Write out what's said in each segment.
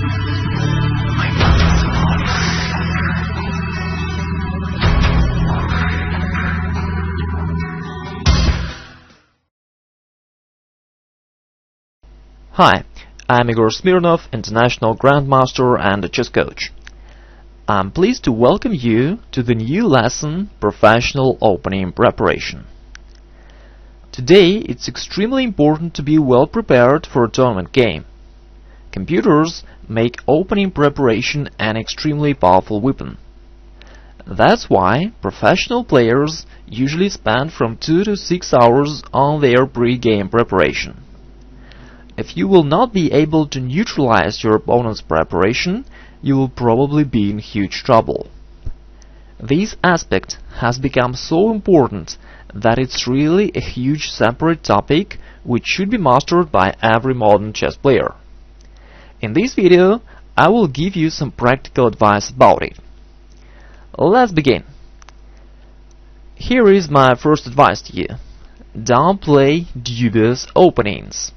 Hi, I'm Igor Smirnov, International Grandmaster and a chess coach. I'm pleased to welcome you to the new lesson, Professional Opening Preparation. Today, it's extremely important to be well prepared for a tournament game. Computers make opening preparation an extremely powerful weapon. That's why professional players usually spend from 2 to 6 hours on their pre-game preparation. If you will not be able to neutralize your opponent's preparation, you will probably be in huge trouble. This aspect has become so important that it's really a huge separate topic which should be mastered by every modern chess player. In this video, I will give you some practical advice about it. Let's begin. Here is my first advice to you. Don't play dubious openings.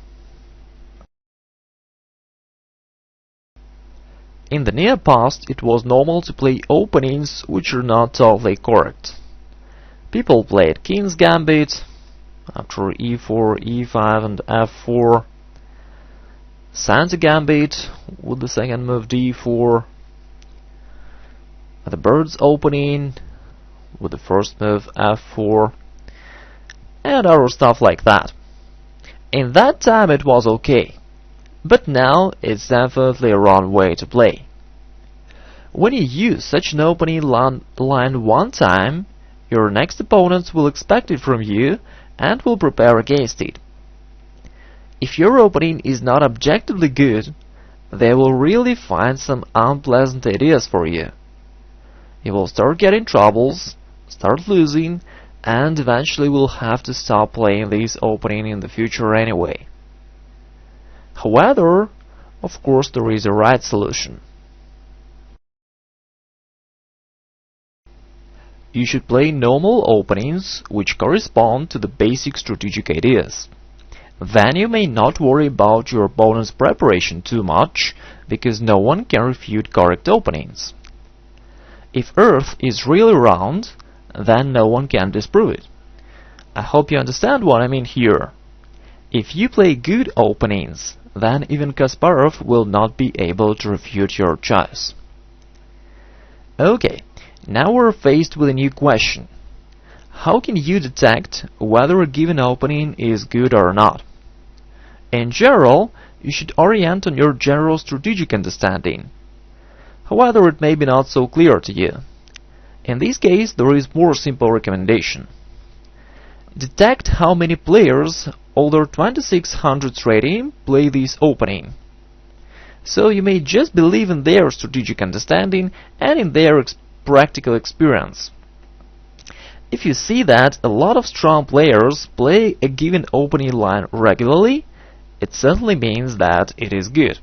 In the near past, it was normal to play openings which are not totally correct. People played King's Gambit after e4, e5 and f4, Santa Gambit with the second move d4, the Bird's opening with the first move f4, and other stuff like that. In that time it was okay. But now it's definitely a wrong way to play. When you use such an opening line one time, your next opponent will expect it from you and will prepare against it. If your opening is not objectively good, they will really find some unpleasant ideas for you. You will start getting troubles, start losing, and eventually will have to stop playing this opening in the future anyway. However, of course, there is a right solution. You should play normal openings which correspond to the basic strategic ideas. Then you may not worry about your opponent's preparation too much, because no one can refute correct openings. If Earth is really round, then no one can disprove it. I hope you understand what I mean here. If you play good openings, then even Kasparov will not be able to refute your choice. Okay, now we're faced with a new question. How can you detect whether a given opening is good or not? In general, you should orient on your general strategic understanding. However, it may be not so clear to you. In this case, there is more simple recommendation. Detect how many players older 2600 rating play this opening. So you may just believe in their strategic understanding and in their practical experience. If you see that a lot of strong players play a given opening line regularly, it certainly means that it is good.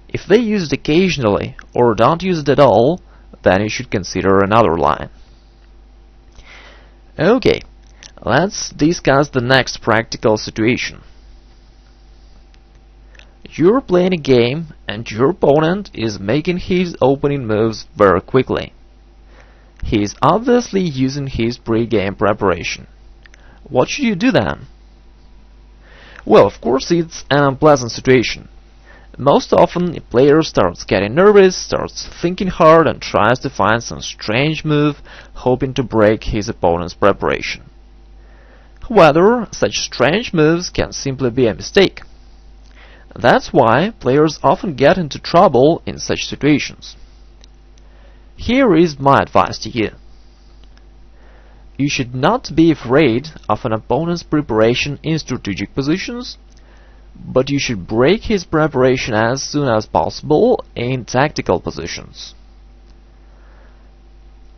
If they use it occasionally or don't use it at all, then you should consider another line. Okay. Let's discuss the next practical situation. You're playing a game and your opponent is making his opening moves very quickly. He is obviously using his pre-game preparation. What should you do then? Well, of course it's an unpleasant situation. Most often a player starts getting nervous, starts thinking hard and tries to find some strange move, hoping to break his opponent's preparation. However, such strange moves can simply be a mistake. That's why players often get into trouble in such situations. Here is my advice to you. You should not be afraid of an opponent's preparation in strategic positions, but you should break his preparation as soon as possible in tactical positions.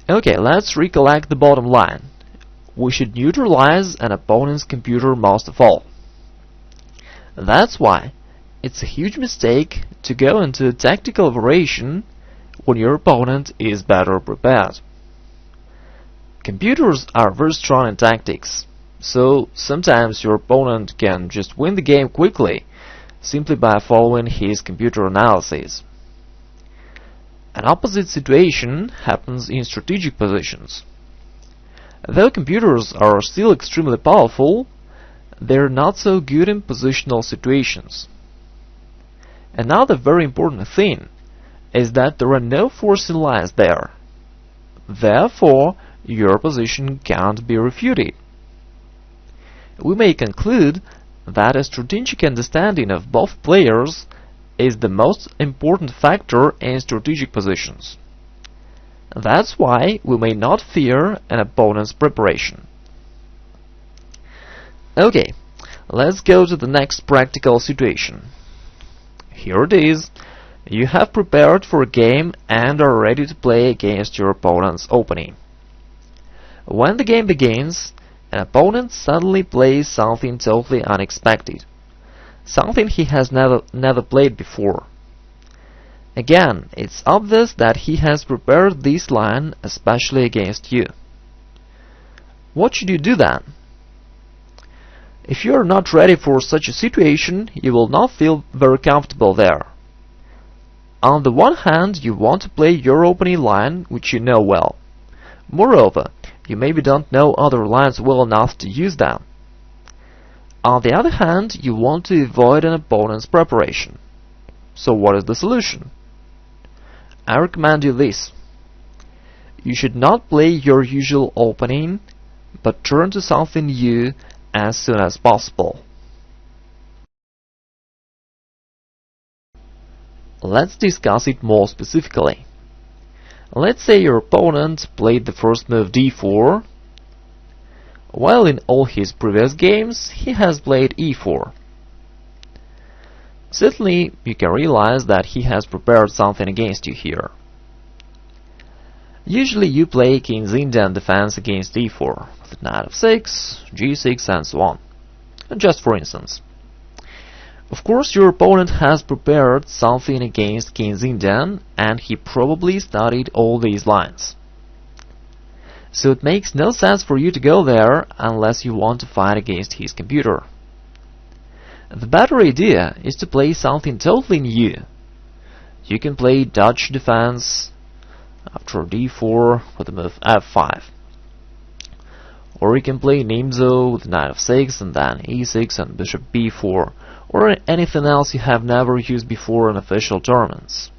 Okay, let's recollect the bottom line. We should neutralize an opponent's computer most of all. That's why it's a huge mistake to go into a tactical operation when your opponent is better prepared. Computers are very strong in tactics, so sometimes your opponent can just win the game quickly, simply by following his computer analysis. An opposite situation happens in strategic positions. Though computers are still extremely powerful, they're not so good in positional situations. Another very important thing is that there are no forcing lines there. Therefore, your position can't be refuted. We may conclude that a strategic understanding of both players is the most important factor in strategic positions. That's why we may not fear an opponent's preparation. Okay, let's go to the next practical situation. Here it is. You have prepared for a game and are ready to play against your opponent's opening. When the game begins, an opponent suddenly plays something totally unexpected, something he has never played before. Again, it's obvious that he has prepared this line especially against you. What should you do then? If you are not ready for such a situation, you will not feel very comfortable there. On the one hand, you want to play your opening line, which you know well. Moreover, you maybe don't know other lines well enough to use them. On the other hand, you want to avoid an opponent's preparation. So what is the solution? I recommend you this. You should not play your usual opening, but turn to something new as soon as possible. Let's discuss it more specifically. Let's say your opponent played the first move d4, while in all his previous games he has played e4. Certainly, you can realize that he has prepared something against you here. Usually you play King's Indian defense against e4, with knight of 6, g6 and so on, just for instance. Of course, your opponent has prepared something against King's Indian, and he probably studied all these lines. So it makes no sense for you to go there unless you want to fight against his computer. The better idea is to play something totally new. You can play Dutch defense after d4 with the move f5. Or you can play Nimzo with knight of 6 and then e6 and bishop b4, or anything else you have never used before in official tournaments.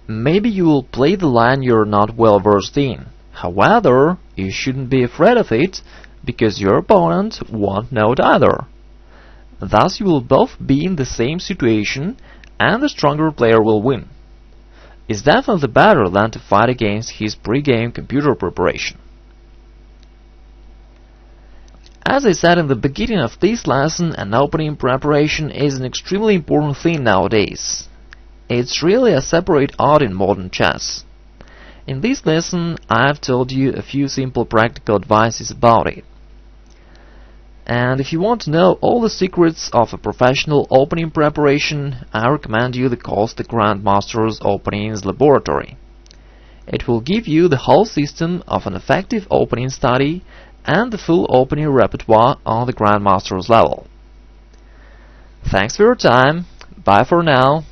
Maybe you will play the line you're not well versed in. However, you shouldn't be afraid of it, because your opponent won't know it either. Thus you will both be in the same situation, and the stronger player will win. It's definitely better than to fight against his pre-game computer preparation. As I said in the beginning of this lesson, an opening preparation is an extremely important thing nowadays. It's really a separate art in modern chess. In this lesson, I've told you a few simple practical advices about it. And if you want to know all the secrets of a professional opening preparation, I recommend you the course The Grandmaster's Openings Laboratory. It will give you the whole system of an effective opening study and the full opening repertoire on the Grandmaster's level. Thanks for your time. Bye for now.